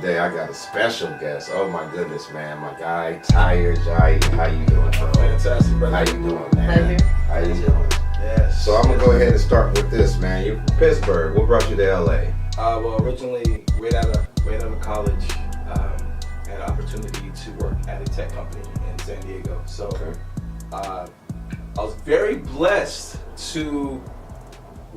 today I got a special guest. Oh my goodness, man. My guy, Tahir Jahi. How you doing, bro? Fantastic, brother. How you doing, man? Pleasure. How you doing? Yes. So I'm going to go ahead and start with this, man. You're from Pittsburgh. What brought you to LA? Well, originally, right out of college, had an opportunity to work at a tech company in San Diego. So I was very blessed to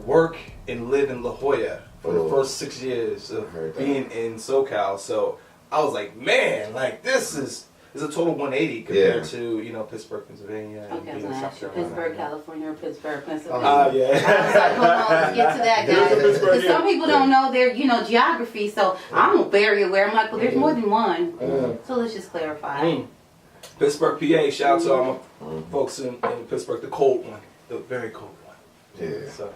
work and live in La Jolla for the first 6 years of being in SoCal. So I was like, man, like this is a total 180 compared to, you know, Pittsburgh, Pennsylvania. Okay, I was and going to ask you Pittsburgh, California, or Pittsburgh, Pennsylvania. Yeah. I was like, hold on, let's get to that, guys. Because some people don't know their, you know, geography, so I'm very aware. I'm like, well, there's more than one. So let's just clarify. Pittsburgh, PA. Shout out to all my folks in Pittsburgh, the cold one, the very cold one. Yeah. So,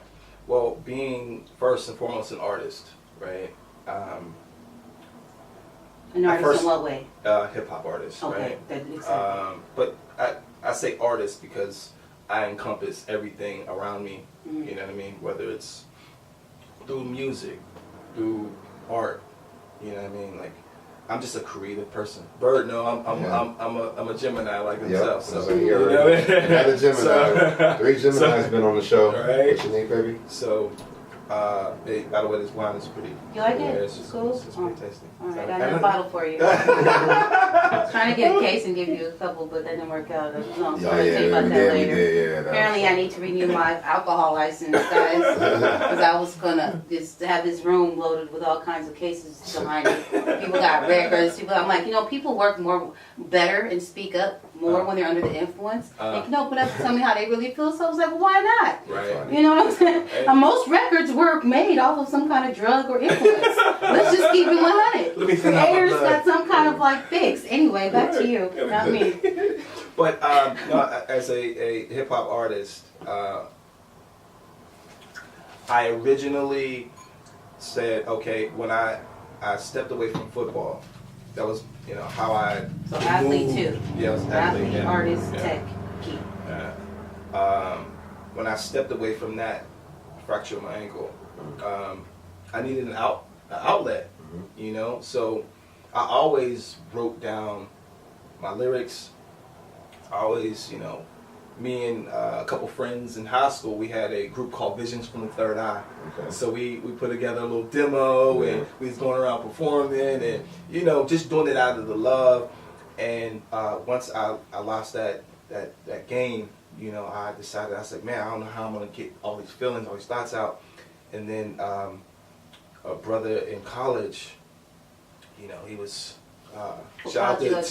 well, being first and foremost an artist, right? An artist in what way? Hip hop artist, Okay, right? exactly. But I say artist because I encompass everything around me. You know what I mean? Whether it's through music, through art, you know what I mean? Like, I'm just a creative person. Bird, no, I'm a Gemini like himself. Yep, so you know, another Gemini. 3 Geminis been on the show. Right. What's your name, baby? So, by the way, this wine is pretty. You like it? It's just, Cool. it's pretty tasty. All right, I got a bottle for you. I was trying to get a case and give you a couple, but that didn't work out. So I'll tell you about that later. Apparently, I need to renew my alcohol license, guys, because I was gonna just have this room loaded with all kinds of cases behind it. People got records. I'm like, you know, people work better and speak up more when they're under the influence. And can open up and tell me how they really feel. So I was like, well, why not? Right. You know what I'm saying? And most records were made off of some kind of drug or influence. Let's just keep it 100. Let me think out my Creators blood. got some kind of like fix. Anyway, back to you, not me. But no, as a hip hop artist, I originally said, okay, when I stepped away from football, that was, you know, how I So athlete moved. too. Yeah, I was an athlete, Athlete, yeah. artist, Yeah. tech, key. When I stepped away from that, fractured my ankle. I needed an outlet, you know. So I always wrote down my lyrics. I always, you know, me and a couple friends in high school, we had a group called Visions from the Third Eye. Okay. So we put together a little demo and we was going around performing and, you know, just doing it out of the love. And once I lost that game, you know, I decided, I said, man, I don't know how I'm going to get all these feelings, all these thoughts out. And then a brother in college, you know, he was, shout out to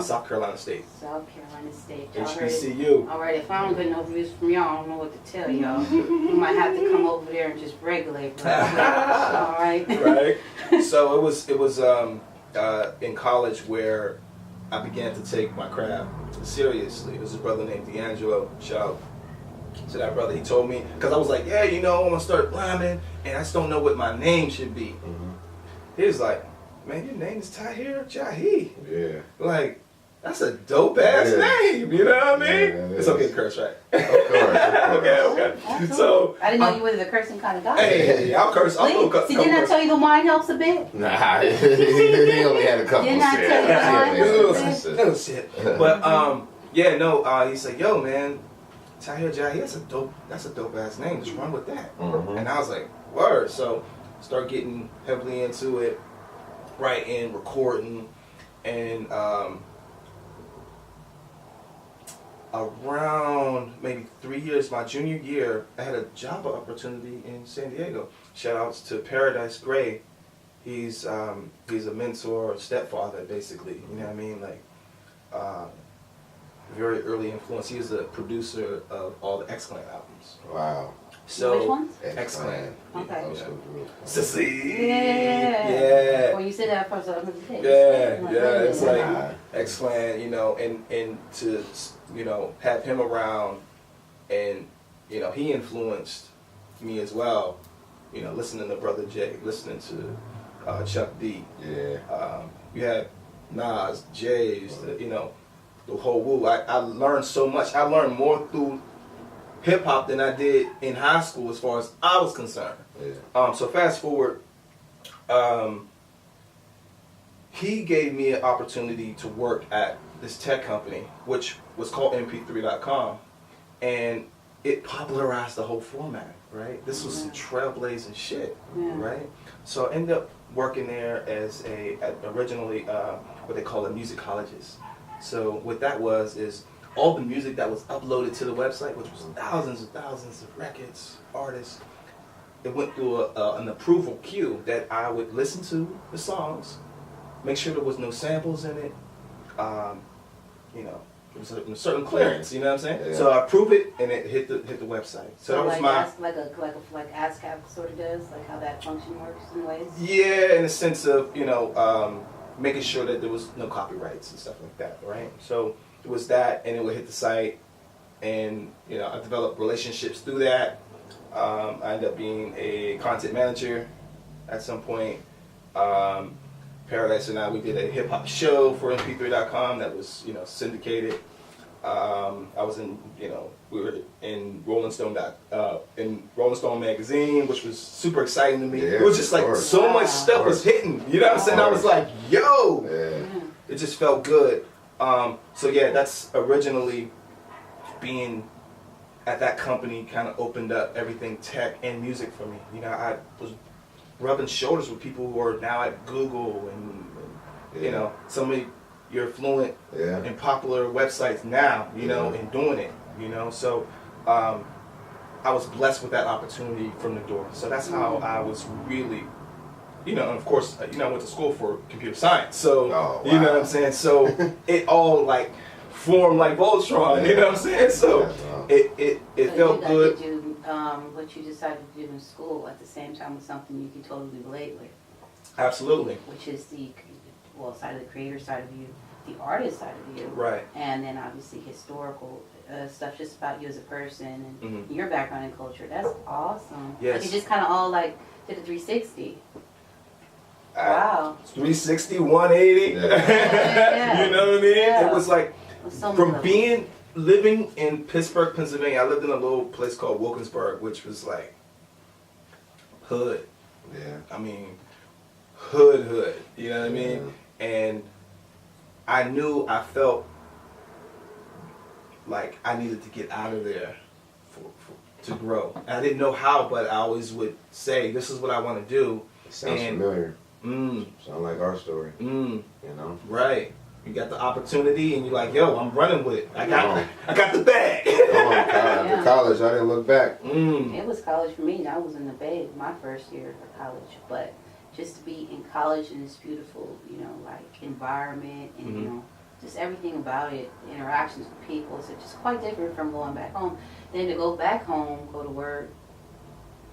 South Carolina State. South Carolina State. Y'all heard it. HBCU. All right, if I don't get no views from y'all, I don't know what to tell y'all. You might have to come over there and just regulate. All right. Right. So it was in college where I began to take my craft seriously. There's a brother named D'Angelo. Shout out to that brother. He told me, because I was like, yeah, you know, I'm gonna start rhyming, and I just don't know what my name should be. He was like, man, your name is Tahir Jahi. Yeah. Like, that's a dope ass name. You know what I mean? It's okay to curse, right? Of course. Okay. Absolutely. So I didn't know you were the cursing kind of guy. hey, I'll curse. Please. See, didn't I tell you the wine helps a bit? Nah, he only had a couple Didn't I tell you the wine helps a bit? No shit. But yeah, no. He said, "Yo, man, Tahir Jahi, that's a dope ass name. Just run with that." And I was like, "Word." So start getting heavily into it, writing, recording, and around maybe 3 years, my junior year, I had a job opportunity in San Diego. Shout outs to Paradise Gray. He's a mentor, stepfather, basically. You know what I mean? Like, very early influence. He was the producer of all the X-Clan albums. Wow. So, which ones? X-Clan. Okay. Sissy. Yeah. Yeah. When you said that first, I was like, Yeah. It's like X-Clan, you know, and to, you know, have him around, and, you know, he influenced me as well. You know, listening to Brother Jay, listening to Chuck D. Yeah. You had Nas, Jay's, you know, the whole woo. I learned so much. I learned more through hip hop than I did in high school, as far as I was concerned. Yeah. So fast forward, he gave me an opportunity to work at this tech company, which was called MP3.com, and it popularized the whole format, right? This was some trailblazing shit, right? So I ended up working there as originally what they call a musicologist. So what that is all the music that was uploaded to the website, which was thousands and thousands of records, artists, it went through an approval queue that I would listen to the songs, make sure there was no samples in it, you know, it was a certain clearance, you know what I'm saying? Yeah. So I approve it and it hit the website. So that was like ASCAP sort of does, like how that function works in ways. Yeah, in the sense of, you know, making sure that there was no copyrights and stuff like that, right? So it was that, and it would hit the site, and you know, I developed relationships through that. I ended up being a content manager at some point. Paradise and I, we did a hip hop show for MP3.com that was, you know, syndicated. I was in, you know, we were in Rolling Stone magazine, which was super exciting to me. Yeah, it was just like so much stuff was hitting. You know what I'm saying? I was like, yo, it just felt good. So yeah, that's originally being at that company kind of opened up everything tech and music for me. You know, I was rubbing shoulders with people who are now at Google and you know, you're fluent in popular websites now, you know, and doing it, you know. So I was blessed with that opportunity from the door. So that's how I was really, you know, and of course, you know, I went to school for computer science. So, you know what I'm saying? So it all like formed like Voltron, you know what I'm saying? So it felt good. Did you, what you decided to do in school at the same time was something you can totally relate with. Absolutely. Which is the side of the creator side of you, the artist side of you. Right. And then obviously historical stuff just about you as a person and your background and culture. That's awesome. Yes. Like it just kind of all like did a 360. Wow. 360, 180. Yeah. You know what I mean? Yeah. It was like So from living in Pittsburgh, Pennsylvania. I lived in a little place called Wilkinsburg, which was like hood. Yeah. I mean, hood. You know what I mean? And I felt like I needed to get out of there to grow. And I didn't know how, but I always would say, "This is what I want to do." Sounds familiar. Sound like our story. You know. Right. You got the opportunity, and you're like, "Yo, I'm running with it. I got the bag." After college, I didn't look back. It was college for me. I was in the Bay my first year of college, but just to be in college in this beautiful, you know, like environment and you know, just everything about it, interactions with people, so just quite different from going back home. Then to go back home, go to work,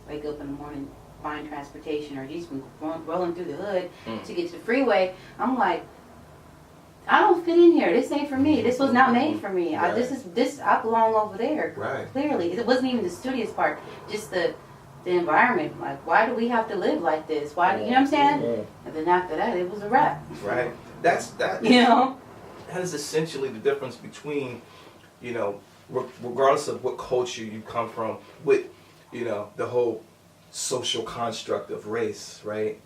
wake up in the morning, find transportation, or just rolling through the hood to get to the freeway. I'm like, I don't fit in here. This ain't for me. This was not made for me. Right. I belong over there. Right. Clearly, it wasn't even the studious part. Just the environment. Like, why do we have to live like this? Why? You know what I'm saying? And then after that, it was a wrap. Right. That. You know. That is essentially the difference between, you know, regardless of what culture you come from, with, you know, the whole social construct of race. Right.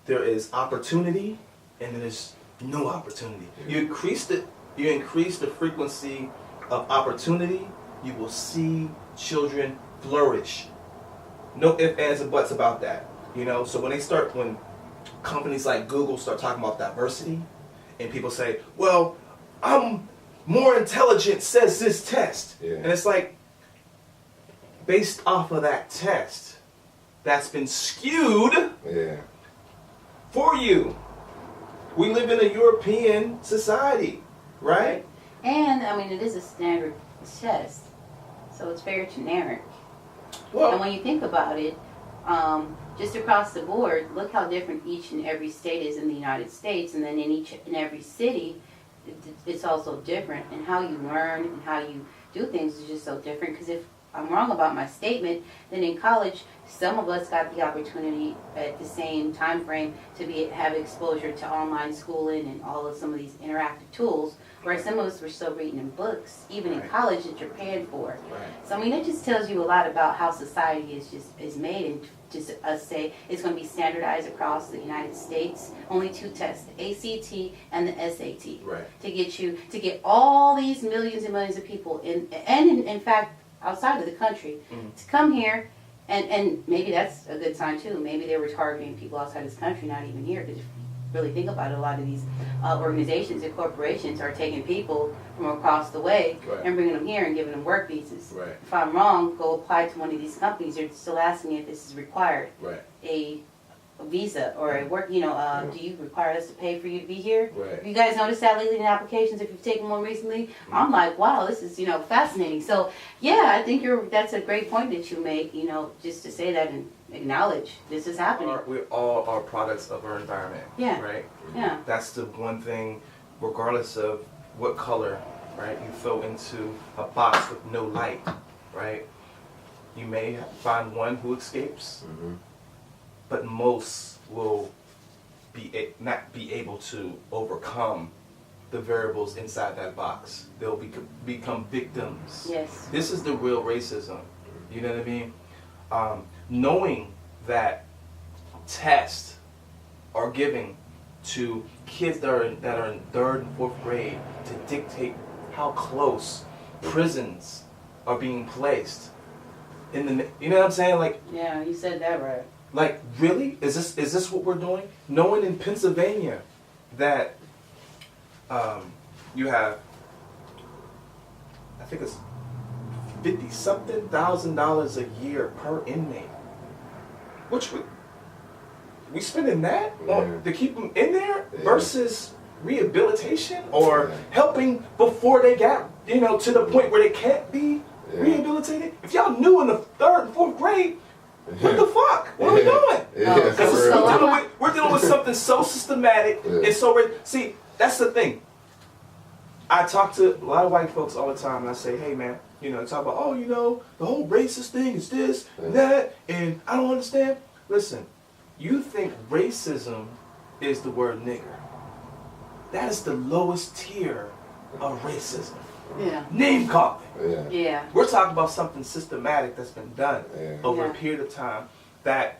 There is opportunity, and there's no opportunity. You increase the frequency of opportunity, you will see children flourish. No ifs, ands, and buts about that. You know, so when companies like Google start talking about diversity, and people say, "Well, I'm more intelligent," says this test, and it's like, based off of that test, that's been skewed for you. We live in a European society, right? And, I mean, it is a standard test, so it's very generic. Well, and when you think about it, just across the board, look how different each and every state is in the United States, and then in each and every city, it's also different. And how you learn and how you do things is just so different, because if I'm wrong about my statement, then in college, some of us got the opportunity at the same time frame to have exposure to online schooling and all of some of these interactive tools, whereas some of us were still reading in books, even in college, that you're paying for. So I mean, it just tells you a lot about how society is made, and just us say it's going to be standardized across the United States. Only 2 tests, the ACT and the SAT, to get all these millions and millions of people in fact outside of the country to come here. And maybe that's a good sign too. Maybe they were targeting people outside this country, not even here. Because if you really think about it, a lot of these organizations and corporations are taking people from across the way and bringing them here and giving them work visas. If I'm wrong, go apply to one of these companies. They're still asking if this is required. A visa or a work, do you require us to pay for you to be here? If you guys notice that lately in applications, if you've taken one recently, I'm like, wow, this is, fascinating. So yeah, I think that's a great point that you make, just to say that and acknowledge this is happening. We all are products of our environment. Right? Yeah. That's the one thing, regardless of what color, right, you throw into a box with no light, right? You may find one who escapes. But most will not be able to overcome the variables inside that box. They'll become victims. Yes. This is the real racism. You know what I mean? Knowing that tests are given to kids that are in 3rd and 4th grade to dictate how close prisons are being placed. You know what I'm saying? Like, yeah, you said that right. Like, really? Is this what we're doing? Knowing in Pennsylvania that you have, I think it's $50-something thousand a year per inmate. Which we spending that to keep them in there versus rehabilitation or helping before they got, to the point where they can't be rehabilitated. If y'all knew in the 3rd and 4th grade, what the fuck? What are we doing? Because we're dealing with something so systematic and so see, that's the thing. I talk to a lot of white folks all the time and I say, hey man, talk about, the whole racist thing is this and that, and I don't understand. Listen, you think racism is the word nigger. That is the lowest tier of racism. Name calling. We're talking about something systematic that's been done over a period of time, that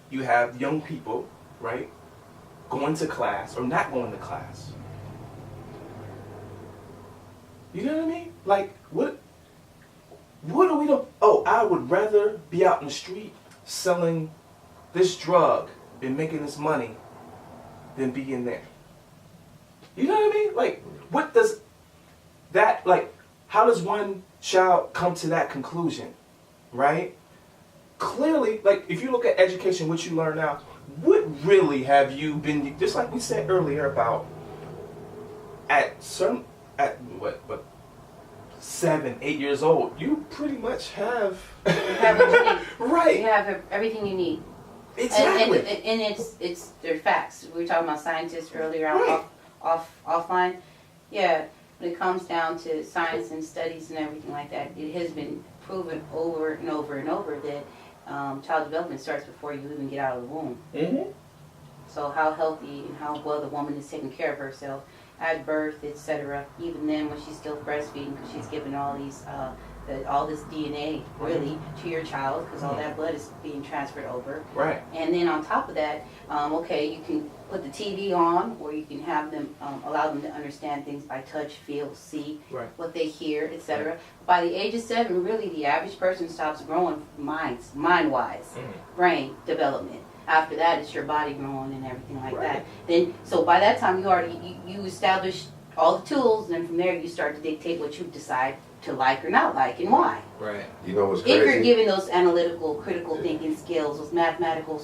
you have young people, right, going to class or not going to class. You know what I mean? Like, what are we doing? Oh, I would rather be out in the street selling this drug and making this money than be in there. You know what I mean? Like, what does that, like, how does one child come to that conclusion, right? Clearly, like, if you look at education, what you learn now, what really have you been, just like we said earlier about at 7, 8 years old, you pretty much have what you need. Right. You have everything you need. Exactly. And it's they're facts. We were talking about scientists earlier offline. Yeah. When it comes down to science and studies and everything like that, it has been proven over and over and over that child development starts before you even get out of the womb. So how healthy and how well the woman is taking care of herself at birth, etc. Even then, when she's still breastfeeding, because she's giving all these all this DNA really to your child, because all that blood is being transferred over. Right. And then on top of that, you can put the TV on, or you can have them allow them to understand things by touch, feel, see, what they hear, etc. By the age of 7, really, the average person stops growing mind-wise, brain development. After that, it's your body growing and everything like that. Then, so by that time, you establish all the tools, and from there, you start to dictate what you decide to like or not like, and why. Right. You know what's crazy? If you're given those analytical, critical thinking skills, those mathematical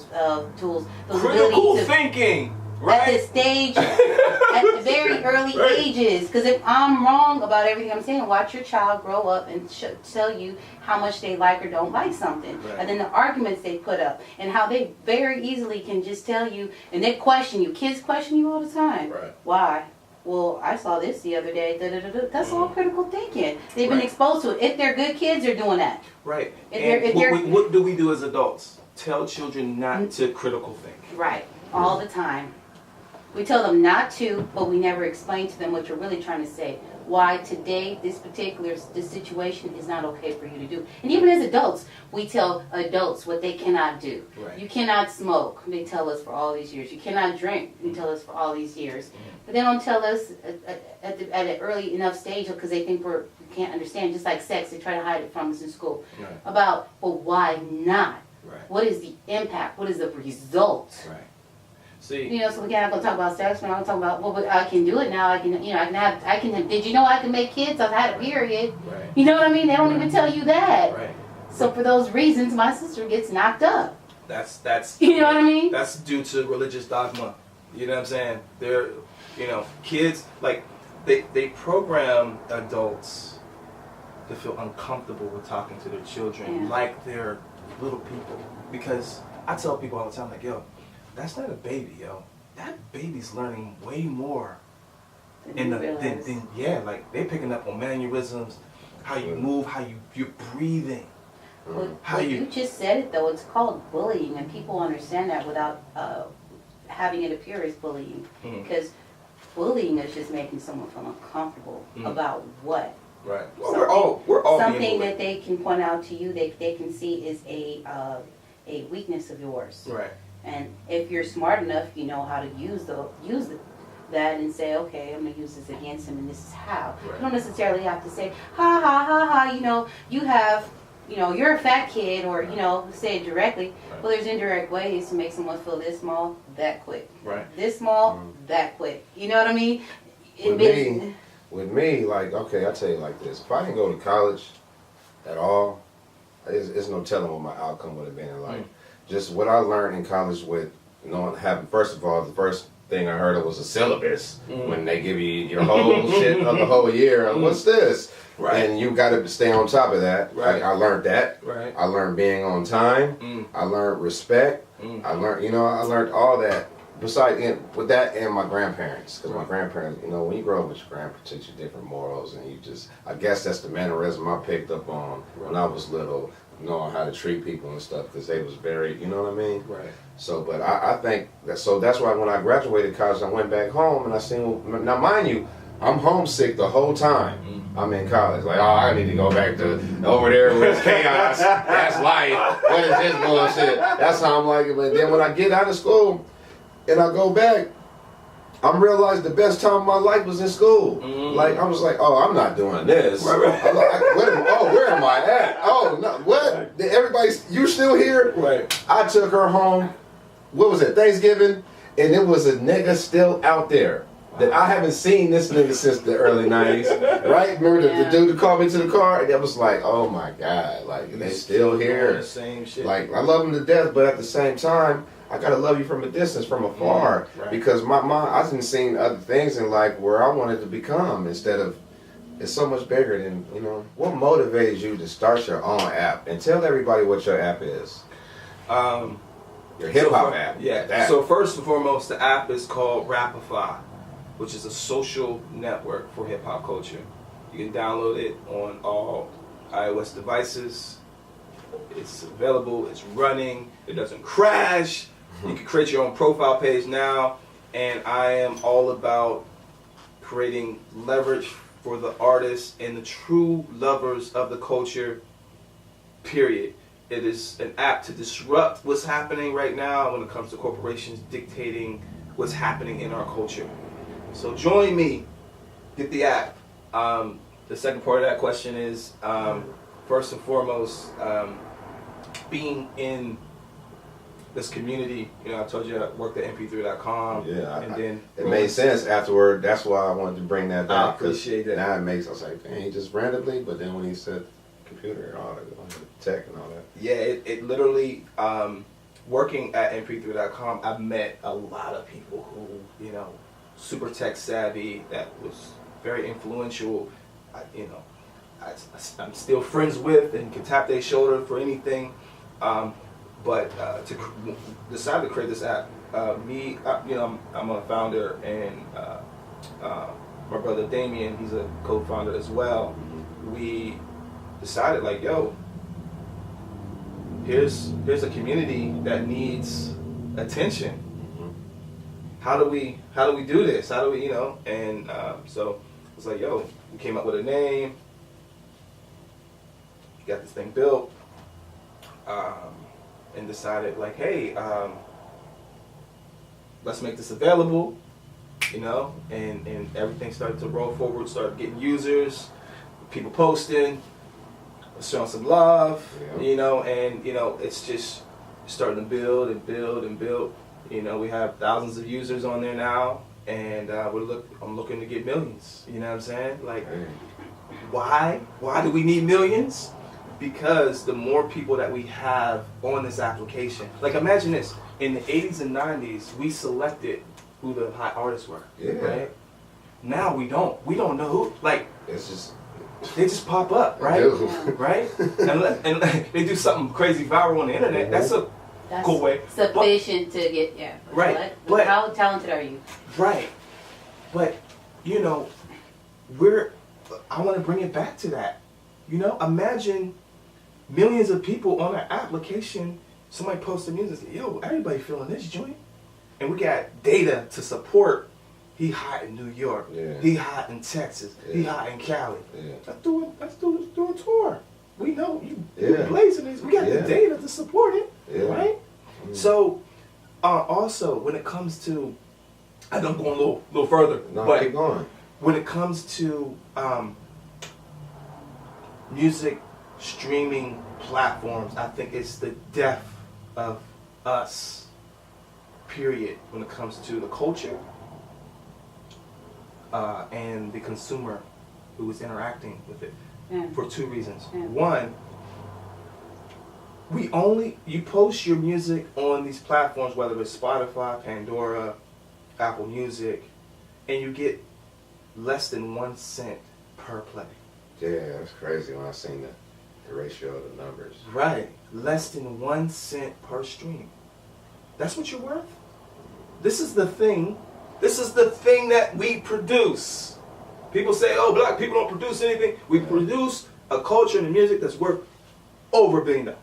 tools, those critical abilities thinking, right? at this stage, at the very early ages. Because if I'm wrong about everything I'm saying, watch your child grow up and tell you how much they like or don't like something. And then the arguments they put up, and how they very easily can just tell you, and they question you. Kids question you all the time. Why? well, I saw this the other day. That's all critical thinking. They've been exposed to it. If they're good kids, they're doing that. Right. If What do we do as adults? Tell children not to critical think. Right. All the time. We tell them not to, but we never explain to them what you're really trying to say. Why today, this situation is not okay for you to do. And even as adults, we tell adults what they cannot do. Right. You cannot smoke, they tell us for all these years. You cannot drink, they tell us for all these years. But they don't tell us at an early enough stage because they think we can't understand. Just like sex, they try to hide it from us in school. Right. About, well, why not? Right. What is the impact? What is the result? Right. See, You know, so we're not gonna talk about sex. We're not gonna talk about, well, but I can do it now. I can, did you know I can make kids? I've had a period. right. You know what I mean? They don't even tell you that. Right. So for those reasons, my sister gets knocked up. That's You know what I mean? That's due to religious dogma. You know what I'm saying? They're, kids, like, they program adults to feel uncomfortable with talking to their children like they're little people. Because I tell people all the time, like, yo, that's not a baby, yo. That baby's learning way more than like they're picking up on mannerisms, how you move, how you're breathing. Well, you just said it though. It's called bullying, and people understand that without having it appear as bullying. Because bullying is just making someone feel uncomfortable about what. Right. Well, we're all something being that they can point out to you. They can see is a weakness of yours. Right. And if you're smart enough, you know how to use that and say, okay, I'm going to use this against him, and this is how. Right. You don't necessarily have to say, ha, ha, ha, ha, you're a fat kid, or, say it directly. Right. Well, there's indirect ways to make someone feel this small, that quick. Right. This small, that quick. You know what I mean? With me, like, okay, I tell you like this. If I didn't go to college at all, there's no telling what my outcome would have been in life. Just what I learned in college with first of all, the first thing I heard of was a syllabus. When they give you your whole shit of the whole year. What's this? Right. And you got to stay on top of that. Right. I learned that. Right. I learned being on time. I learned respect. I learned all that. Besides, with that and my grandparents, because my grandparents, when you grow up with your grandparents, teach you different morals, and I guess that's the mannerism I picked up on when I was little, knowing how to treat people and stuff, because they was very, you know what I mean? Right. So, but I think that's why when I graduated college, I went back home and I seen, now mind you, I'm homesick the whole time I'm in college. Like, I need to go back to over there where it's chaos. That's life. What is this bullshit? That's how I'm like it. But then when I get out of school and I go back, I'm realizing the best time of my life was in school. Like, I was like, I'm not doing this. Right. Where am I at? Oh, no, what? You still here? Right. I took her home, what was it, Thanksgiving? And it was a nigga still out there that I haven't seen this nigga since the early 90s. Right? Remember the dude who called me to the car? And that was like, oh my God, like, they still here. The same shit. Like, I love them to death, but at the same time, I gotta love you from a distance, from afar, because I didn't seen other things in life where I wanted to become instead of. It's so much bigger than What motivates you to start your own app and tell everybody what your app is? Your hip hop app. Yeah. That. So first and foremost, the app is called Rapify, which is a social network for hip hop culture. You can download it on all iOS devices. It's available. It's running. It doesn't crash. You can create your own profile page now, and I am all about creating leverage for the artists and the true lovers of the culture, period. It is an app to disrupt what's happening right now when it comes to corporations dictating what's happening in our culture. So join me, get the app. The second part of that question is, first and foremost, being in this community. I told you I worked at mp3.com. Yeah, and then it made sense afterward. That's why I wanted to bring that back. I appreciate that. Now it makes. I was like, dang, he just randomly. But then when he said computer and all that, tech and all that. Yeah, it literally. Working at mp3.com, I've met a lot of people who super tech savvy. That was very influential. I'm still friends with and can tap their shoulder for anything. But to decide to create this app, I'm a founder and my brother Damien, he's a co-founder as well. We decided like, yo, here's a community that needs attention. How do we do this? How do we, you know? And so it's like, yo, we came up with a name, got this thing built, and decided like, hey, let's make this available, you know? And everything started to roll forward, started getting users, people posting, showing some love, you know, and you know, it's just starting to build and build and build. You know, we have thousands of users on there now, and I'm looking to get millions. You know what I'm saying? Like, why do we need millions? Because the more people that we have on this application, like imagine this, in the 80s and 90s, we selected who the hot artists were, right? Now we don't know who, like, it's just, they just pop up, right? Right? And they do something crazy viral on the internet. That's cool way. Sufficient to get, right. But how talented are you? Right. But, you know, I want to bring it back to that. You know, imagine millions of people on an application, somebody posts the music and say, yo, everybody feeling this joint. And we got data to support. He hot in New York. He hot in Texas. He hot in Cali. Let's do a tour. We know you blazing this. We got the data to support it, right? So, also when it comes to, I'm going a little further, but keep going. When it comes to music streaming platforms, I think it's the death of us. Period. When it comes to the culture and the consumer who is interacting with it, for two reasons. One, you post your music on these platforms, whether it's Spotify, Pandora, Apple Music, and you get less than 1 cent per play. Yeah, that's crazy when I seen the ratio of the numbers. Right, less than 1 cent per stream. That's what you're worth. This is the thing that we produce. People say, oh, black people don't produce anything. We produce a culture and a music that's worth over $1 billion.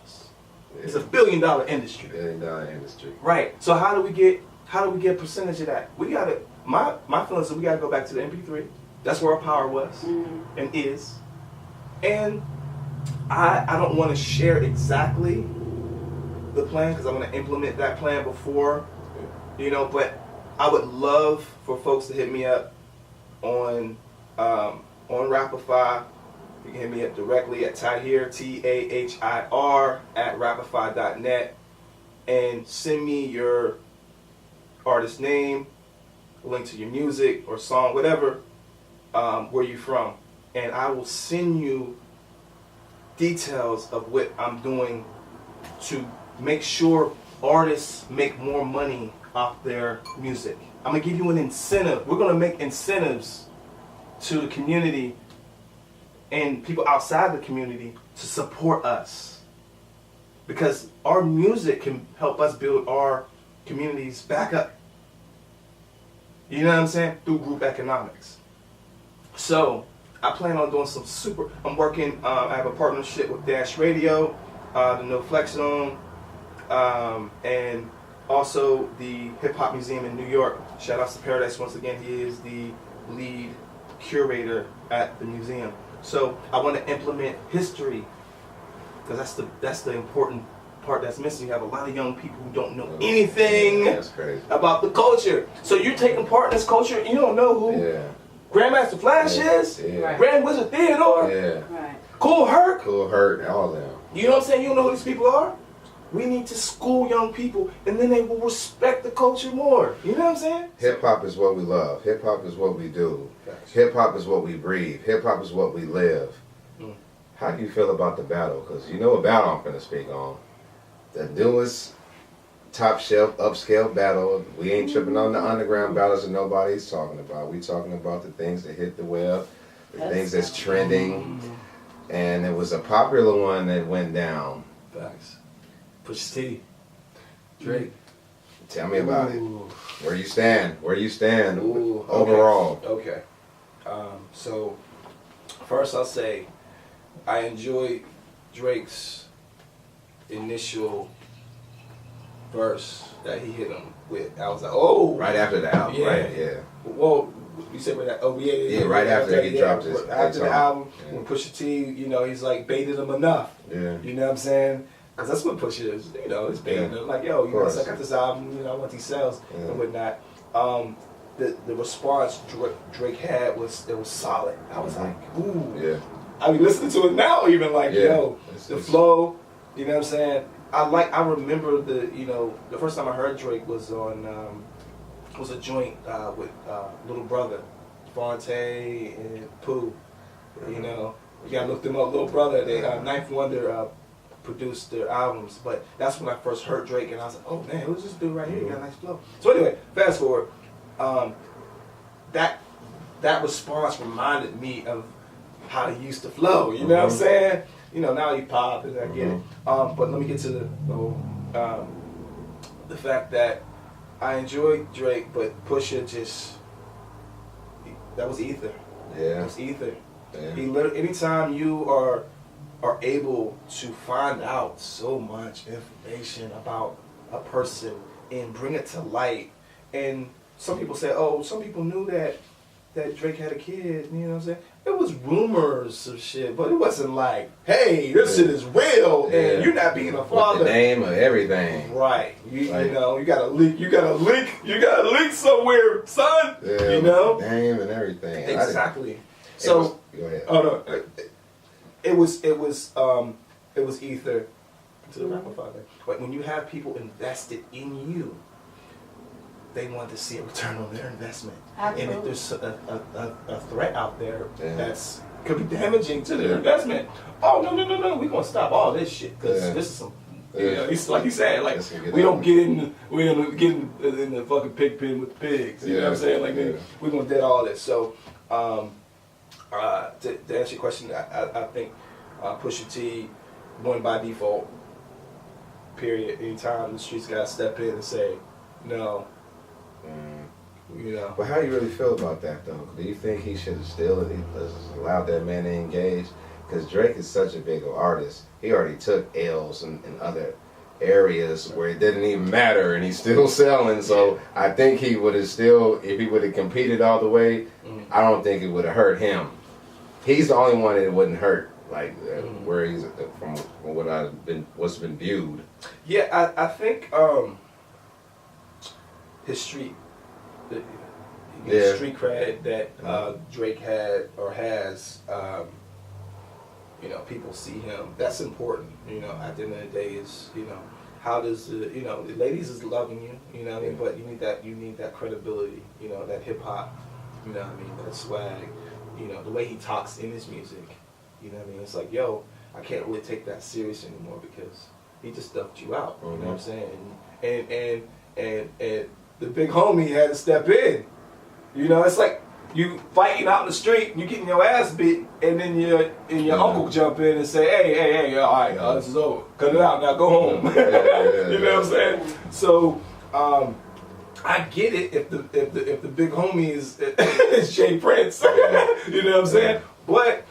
It's a $1 billion industry. $1 billion industry. Right. So how do we get a percentage of that? We gotta, my feelings is we gotta go back to the MP3. That's where our power was and is. And I don't want to share exactly the plan because I want to implement that plan before, you know, but I would love for folks to hit me up on Rapify. You can hit me up directly at Tahir, Tahir, at rapify.net, and send me your artist name, link to your music or song, whatever, where you're from. And I will send you details of what I'm doing to make sure artists make more money off their music. I'm going to give you an incentive. We're going to make incentives to the community and people outside the community to support us. Because our music can help us build our communities back up. You know what I'm saying? Through group economics. So, I plan on doing I'm working, I have a partnership with Dash Radio, the No Flex Zone, and also the Hip Hop Museum in New York. Shout out to Paradise once again. He is the lead curator at the museum. So I want to implement history because that's the important part that's missing. You have a lot of young people who don't know anything about the culture. So you're taking part in this culture and you don't know who Grandmaster Flash is, Grand Wizard Theodore, Cool Herc, all of them. You know what I'm saying? You don't know who these people are? We need to school young people, and then they will respect the culture more. You know what I'm saying? Hip-hop is what we love. Hip-hop is what we do. Hip-hop is what we breathe. Hip-hop is what we live. How do you feel about the battle? Because you know a battle I'm going to speak on. The newest top shelf, upscale battle. We ain't tripping on the underground battles that nobody's talking about. We talking about the things that hit the web, the things that's trending. And it was a popular one that went down. Facts. Push T. Drake. Tell me about it. Where you stand? Where you stand Ooh, overall? Okay. So first I'll say I enjoyed Drake's initial verse that he hit him with. I was like, oh. Right after the album, right? Yeah. Well, you said that. Oh, yeah. Yeah, right after he dropped his. After the album, when Pusha T, you know, he's like baited him enough. Yeah. You know what I'm saying? Because that's what Pusha is. You know, it's baiting him. Like, yo, you know, I got this album. You know, I want these sales and whatnot. The response Drake had was solid. I was like, ooh. Yeah. I mean, listening to it now, even like, yo, the flow. You know what I'm saying? I remember the first time I heard Drake was on was a joint with Little Brother, Fonte and Pooh. You know, you gotta look them up. Little Brother, they Ninth Wonder produced their albums, but that's when I first heard Drake, and I was like, oh man, who's this dude right here? He got a nice flow. So anyway, fast forward, that response reminded me of how he used to flow. You know what I'm saying? You know, now he pop and I get it. But let me get to the fact that I enjoyed Drake, but Pusha that was ether. Yeah. It was ether. Yeah. He literally, anytime you are able to find out so much information about a person and bring it to light, and some people say, oh, some people knew that Drake had a kid, you know what I'm saying? It was rumors of shit, but it wasn't like, hey, this shit is real, and you're not being a father. With the name of everything. Right. You know, you gotta leak somewhere, son. Yeah, you know? Name and everything. Exactly. So go ahead. Oh no. It was ether to the rapper father. But when you have people invested in you, they want to see a return on their investment. Absolutely. And if there's a threat out there that's could be damaging to their investment, oh no, we're gonna stop all this shit because this is some. You know, it's like he said, like we don't get in the fucking pig pen with the pigs. You know what I'm saying? Like we're gonna dead all this. So to answer your question, I think Pusha T won by default. Period. Anytime the streets gotta step in and say no. You know. But how do you really feel about that, though? Do you think he should have still allowed that man to engage? Because Drake is such a big artist. He already took L's in other areas where it didn't even matter, and he's still selling. So I think he would have still, if he would have competed all the way, I don't think it would have hurt him. He's the only one that it wouldn't hurt, like where he's from what's been viewed. Yeah, I think his street cred that Drake had or has, you know, people see him. That's important. You know, at the end of the day, is how does the ladies is loving you. You know what I mean? But you need that credibility. You know, that hip hop. You know what I mean? That swag. You know, the way he talks in his music. You know what I mean? It's like, yo, I can't really take that serious anymore because he just stuffed you out. You know what I'm saying? And the big homie had to step in. You know, it's like you fighting out in the street, you getting your ass beat, and then your uncle jump in and say, hey, all right, this is over. Cut it out now, go home. You know what I'm saying? So I get it if the big homie is Jay Prince. You know what I'm saying? But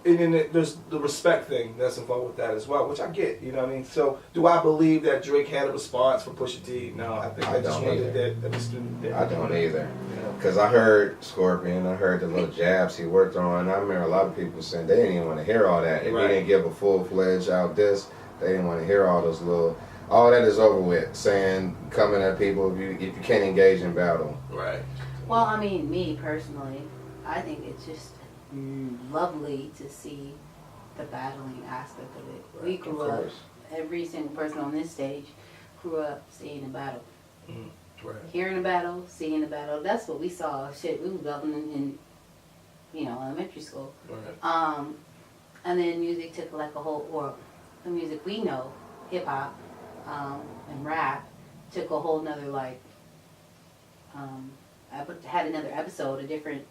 and then there's the respect thing that's involved with that as well, which I get, you know what I mean? So, do I believe that Drake had a response for Pusha T? No, I think I just wanted that. I don't either. Because I heard Scorpion, I heard the little jabs he worked on. I remember a lot of people saying they didn't even want to hear all that. If he didn't give a full-fledged out this, they didn't want to hear all those little... All that is over with, saying, coming at people if you can't engage in battle. Right. Well, I mean, me personally, I think it's just lovely to see the battling aspect of it. Right. We grew up, every single person on this stage grew up seeing a battle. Right. Hearing a battle, seeing a battle. That's what we saw. Shit, we were battling in elementary school. Right. And then music took like a whole, or the music we know, hip hop and rap, took a whole nother had another episode, a different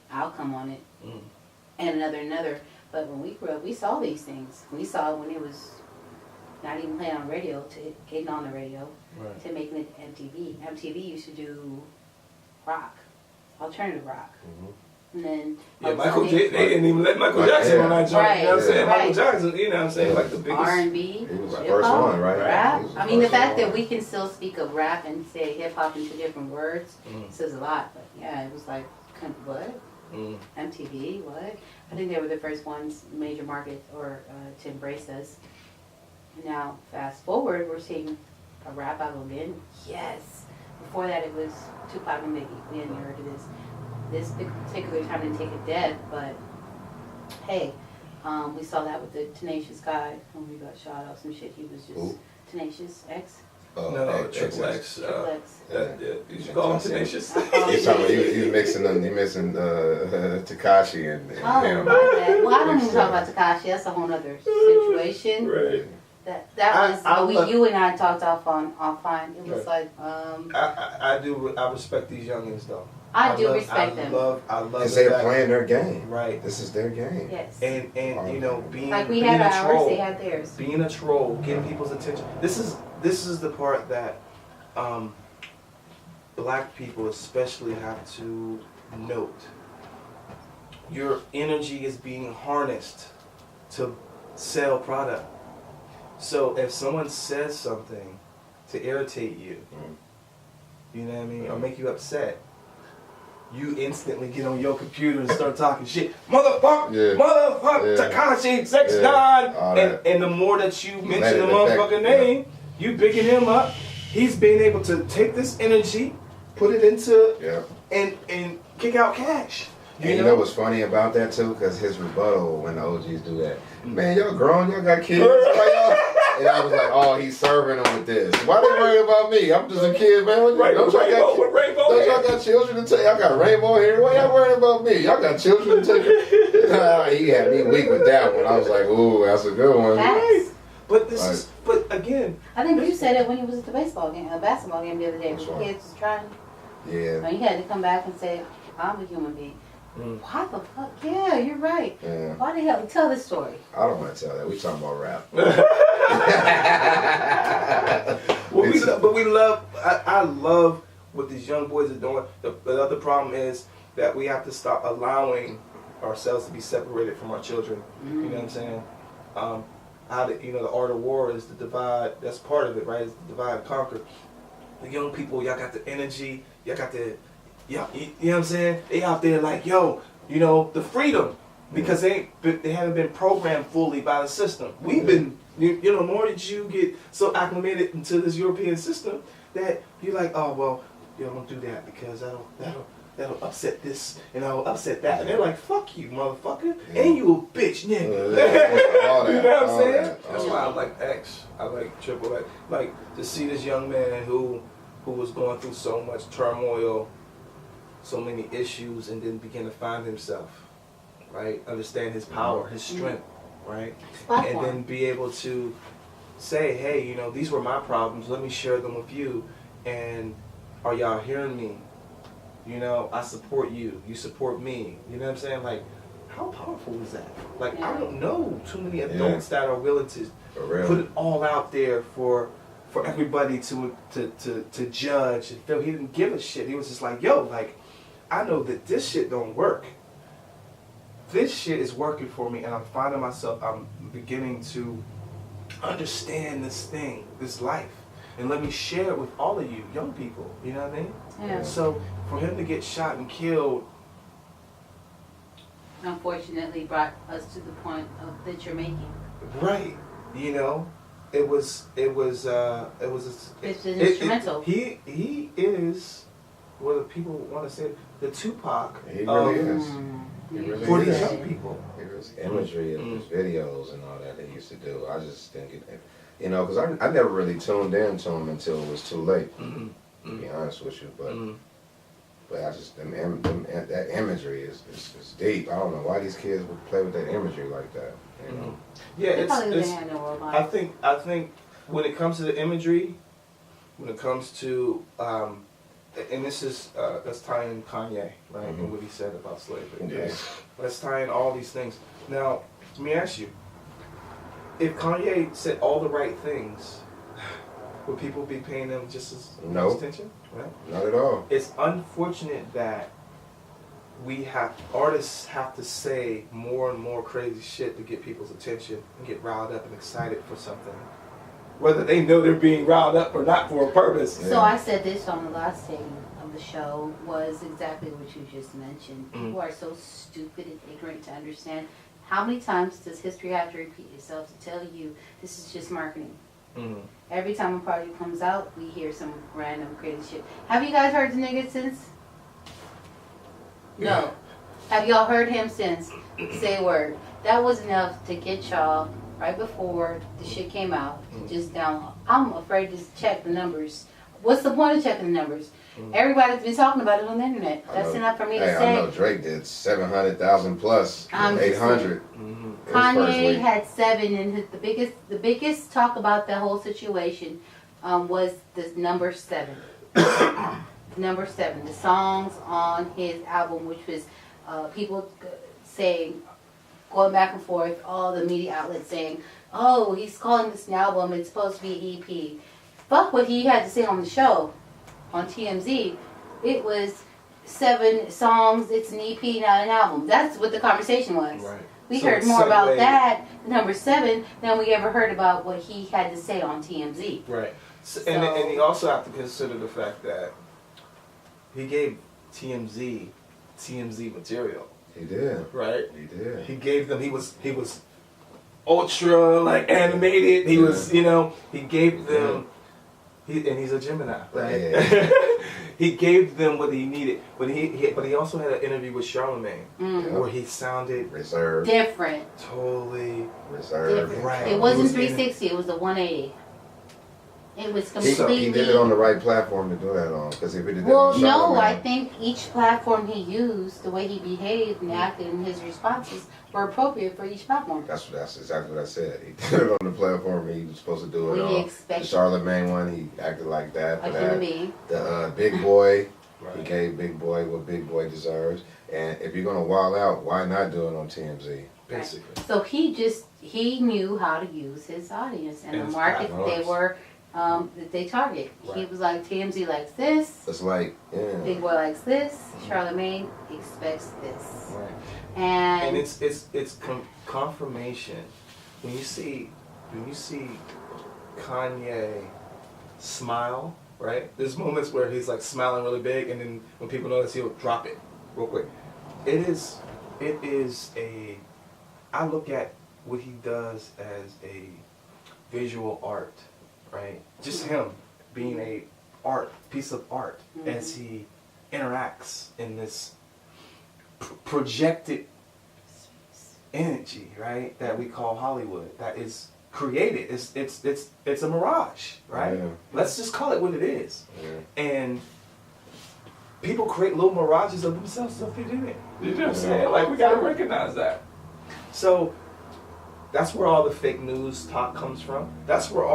outcome on it, and another. But when we grew up, we saw these things. We saw it when it was not even playing on radio to getting on the radio Right. to making it MTV. MTV used to do rock, alternative rock. And then Yeah, they didn't even let Michael Jackson on that joint. Right. You know what I'm saying? Right. Michael Jackson, you know what I'm saying? Like the biggest. R&B, He was the hip-hop, first one, right? rap. He was the I mean, the first fact one. that we can still speak of rap and say hip-hop in 2 different words says a lot. But yeah, it was like, what? MTV, what? I think they were the first ones, major market, or to embrace us. And now, fast forward, we're seeing a rap album in. Yes. Before that, it was Tupac and Biggie. We hadn't heard of this. This particular time didn't take a death, but hey, we saw that with the Tenacious guy when we got shot out some shit. He was just Tenacious X. No, Triple X. Triple X. You should call him Tenacious. He's talking about he was mixing Tekashi and Oh, my him. bad. Well, I don't even talk about Tekashi. That's a whole other situation. Right. That was you and I talked offline. It was like I respect these youngins though. I do respect them. I love Because they're playing their game. Right. This is their game. Yes. And you know, being like we being had a ours, troll, they had theirs. being a troll, getting people's attention. This is the part that black people especially have to note. Your energy is being harnessed to sell product. So if someone says something to irritate you, you know what I mean, or make you upset, you instantly get on your computer and start talking shit. Motherfucker, Tekashi 69. And the more that you mention the motherfucking name, you picking him up. He's being able to take this energy, put it into, and kick out cash. You know what's funny about that too? Because his rebuttal when the OGs do that, man, y'all grown, y'all got kids. And I was like, oh, he's serving them with this. Why they worried about me? I'm just a kid, man. Don't y'all got children to take? Y'all got rainbow hair. Why y'all worried about me? Y'all got children to take. He had me weak with that one. I was like, ooh, that's a good one. Facts. But this is, but again, I think you said it when he was at the basketball game the other day. The kids was trying. Yeah. And he had to come back and say, I'm a human being. Why the fuck? Yeah, you're right. Yeah. Why the hell? Tell this story. I don't want to tell that. We talking about rap. I love what these young boys are doing. The other problem is that we have to stop allowing ourselves to be separated from our children. You know what I'm saying? The art of war is the divide. That's part of it, right? It's the divide and conquer. The young people, y'all got the energy. Y'all got the, you know what I'm saying? They out there like, yo, the freedom. Because they haven't been programmed fully by the system. We've been, the more that you get so acclimated into this European system that you're like, oh, well, don't do that because that'll upset this and that'll upset that. And they're like, fuck you, motherfucker. And you a bitch, nigga. You know what I'm saying? That's why I like X. I like Triple X. Like, to see this young man who was going through so much turmoil, so many issues, and then begin to find himself. Right, understand his power, his strength, right, and then be able to say, hey, these were my problems. Let me share them with you, and are y'all hearing me? I support you. You support me. You know what I'm saying? Like, how powerful is that? Like, I don't know too many adults that are willing to put it all out there for everybody to judge and feel. He didn't give a shit. He was just like, yo, like, I know that this shit don't work. This shit is working for me, and I'm finding myself, I'm beginning to understand this thing, this life, and let me share it with all of you young people, you know what I mean? Yeah. So for him to get shot and killed, unfortunately brought us to the point that you're making. right, it was It's instrumental. He is what the people want to say, the Tupac. He really is. For these young people. His imagery of his videos and all that he used to do. I just think it, because I never really tuned in to him until it was too late. To be honest with you, but I just that imagery is deep. I don't know why these kids would play with that imagery like that. Yeah, I think when it comes to the imagery, when it comes to and this is let's tie in Kanye, right, and what he said about slavery. Okay? Let's tie in all these things. Now, let me ask you: if Kanye said all the right things, would people be paying them just as much attention? Right? Not at all. It's unfortunate that artists have to say more and more crazy shit to get people's attention and get riled up and excited for something, whether they know they're being riled up or not for a purpose. So I said this on the last segment of the show was exactly what you just mentioned. People are so stupid and ignorant to understand. How many times does history have to repeat itself to tell you this is just marketing? Every time a project comes out, we hear some random crazy shit. Have you guys heard the nigga since? No. Have y'all heard him since? Say a word. That was enough to get y'all right before the shit came out. Just down. I'm afraid to check the numbers. What's the point of checking the numbers? Everybody's been talking about it on the internet. That's enough for me to say. I know Drake did 700,000 plus, 800. Kanye had 7, and the biggest talk about the whole situation was the number 7. Number 7, the songs on his album, which was people saying, going back and forth, all the media outlets saying, oh, he's calling this an album, it's supposed to be an EP. Fuck what he had to say on the show, on TMZ. It was 7 songs, it's an EP, not an album. That's what the conversation was. Right. We heard more about that, number 7, than we ever heard about what he had to say on TMZ. Right. So, and you also have to consider the fact that he gave TMZ material. He did. Right? He did. He gave them, he was ultra, like, animated. He was, he gave them, and he's a Gemini, right? Yeah. He gave them what he needed. But he also had an interview with Charlamagne where he sounded reserved. Different. Totally reserved. Different. Right. It wasn't 360, it was a 180. It was completely... He did it on the right platform to do that on. Because if he did that well, no, I think each platform he used, the way he behaved and acted and his responses were appropriate for each platform. That's exactly what I said. He did it on the platform he was supposed to do it on. The Charlamagne one, he acted like that. A human being. The Big Boy, he gave Big Boy what Big Boy deserves. And if you're going to wild out, why not do it on TMZ? Basically. Right. So he knew how to use his audience and the market they were... that they target. Right. He was like, TMZ likes this. It's like, Big Boy likes this. Charlamagne expects this. Right. And it's confirmation when you see Kanye smile. Right. There's moments where he's like smiling really big, and then when people notice, he'll drop it real quick. It is I look at what he does as a visual art. Right, just him being a piece of art as he interacts in this projected energy, right? That we call Hollywood. That is created. It's a mirage, right? Yeah. Let's just call it what it is. Yeah. And people create little mirages of themselves, stuff they do it. You know what I'm saying? Like, we gotta recognize that. So that's where all the fake news talk comes from. That's where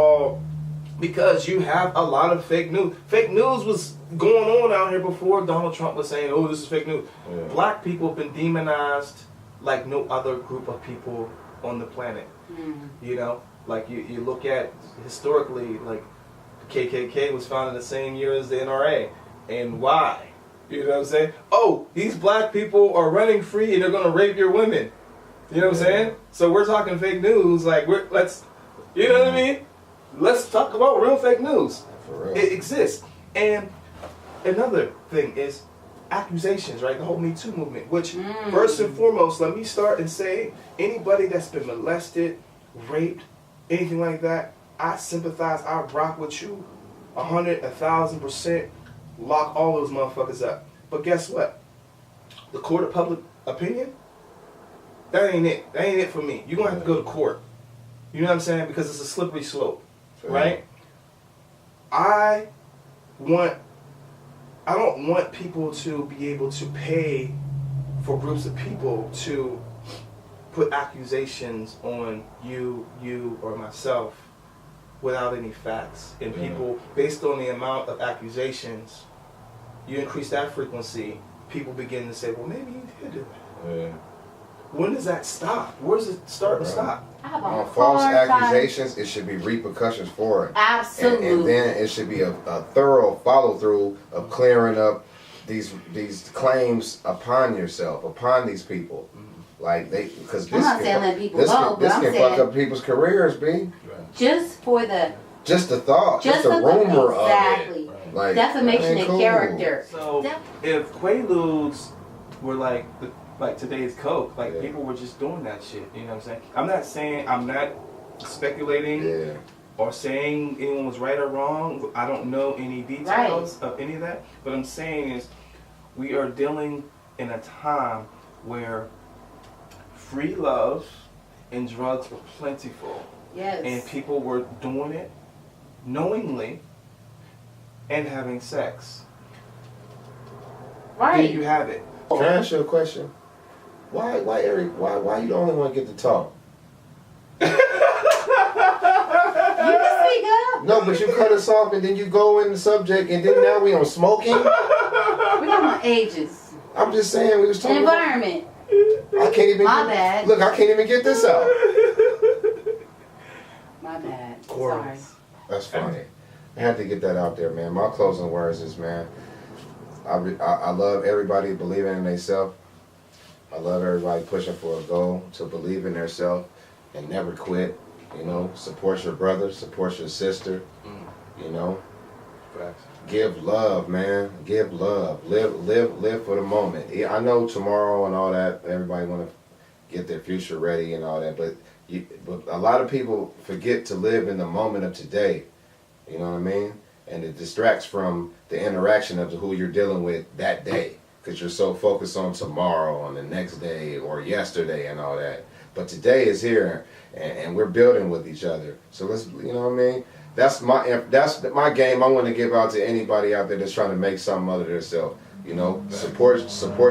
because you have a lot of fake news. Fake news was going on out here before Donald Trump was saying, oh, this is fake news. Yeah. Black people have been demonized like no other group of people on the planet. Like you look at historically, like the KKK was founded the same year as the NRA. And why? You know what I'm saying? Oh, these black people are running free and they're going to rape your women. You know what I'm saying? So we're talking fake news. Like, you know what I mean? Let's talk about real fake news. For real. It exists. And another thing is accusations, right? The whole Me Too movement, which first and foremost, let me start and say, anybody that's been molested, raped, anything like that, I sympathize, I rock with you 100, 1,000%, lock all those motherfuckers up. But guess what? The court of public opinion, that ain't it. That ain't it for me. You're going to have to go to court. You know what I'm saying? Because it's a slippery slope. Right? I don't want people to be able to pay for groups of people to put accusations on you, or myself without any facts. And people, based on the amount of accusations, you increase that frequency, people begin to say, well, maybe you did do it. when does that stop? Where does it start and stop? I have a On false hard time- accusations, it should be repercussions for it. Absolutely. And then it should be a thorough follow through of clearing up these claims upon yourself, upon these people. Like because I'm not saying let people go, this but I'm can saying fuck up people's careers, B. just for the Just the thought, just the for rumor exactly. of it. Like, Defamation ain't of cool. character. So if Quaaludes were like today's Coke, like people were just doing that shit. You know what I'm saying? I'm not speculating or saying anyone was right or wrong. I don't know any details of any of that. What I'm saying is we are dealing in a time where free love and drugs were plentiful. Yes. And people were doing it knowingly and having sex. Right. There you have it. Can I ask you a question? Why Eric? Why you the only one get to talk? You can speak up. No, but you cut us off and then you go in the subject and then now we on smoking. We're talking about ages. I'm just saying we was talking about Environment. I can't even My bad. Look, I can't even get this out. My bad. Sorry. That's funny. I had to get that out there, man. My closing words is, man, I love everybody believing in themselves. I love everybody pushing for a goal to believe in themselves and never quit. You know, support your brother, support your sister. You know, Facts. give love, man. Give love. Live for the moment. Yeah, I know tomorrow and all that. Everybody want to get their future ready and all that, but a lot of people forget to live in the moment of today. You know what I mean? And it distracts from the interaction of who you're dealing with that day, because you're so focused on tomorrow, on the next day, or yesterday, and all that. But today is here, and we're building with each other. So let's, you know what I mean? That's my game. I want to give out to anybody out there that's trying to make something other than themselves. You know, support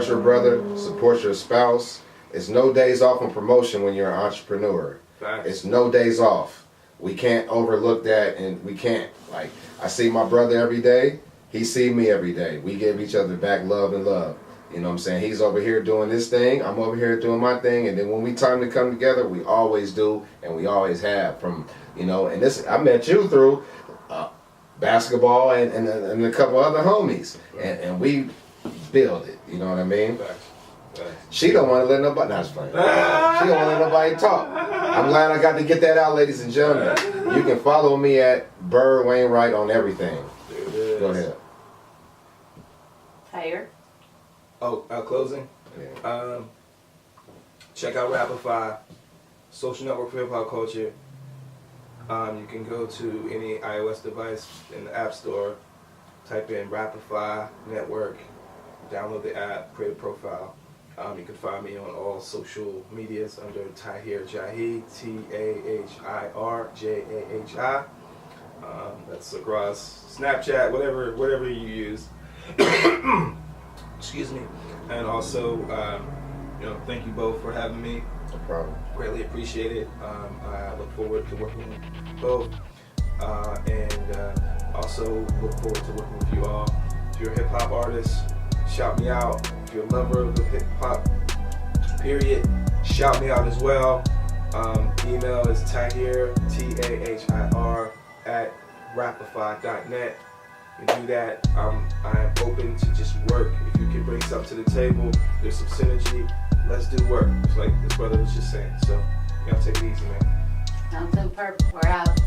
your brother, support your spouse. It's no days off on promotion when you're an entrepreneur. Facts. It's no days off. We can't overlook that, and we can't, like, I see my brother every day. He see me every day. We give each other back love and love. You know what I'm saying? He's over here doing this thing. I'm over here doing my thing. And then when we time to come together, we always do, and we always have. From, you know, and this, I met you through basketball and a couple other homies. And we build it. You know what I mean? She don't want to let nobody. That's funny. She don't want to let nobody talk. I'm glad I got to get that out, ladies and gentlemen. You can follow me at Burr Wainright on everything. Go ahead. Tahir. Oh, closing. Yeah. Check out Rapify, social network for hip hop culture. You can go to any iOS device in the App Store, type in Rapify Network, download the app, create a profile. You can find me on all social medias under Tahir Jahi, Tahir Jahi. That's across Snapchat, whatever you use. Excuse me. And also, thank you both for having me. No problem. Greatly appreciate it. I look forward to working with you both. And also look forward to working with you all. If you're a hip hop artist, shout me out. If you're a lover of the hip hop, period, shout me out as well. Email is Tahir, Tahir, at rapify.net. You do that. I'm open to just work. If you can bring something to the table, there's some synergy. Let's do work. It's like this brother was just saying. So, y'all take it easy, man. I'm TwinPurp. We're out.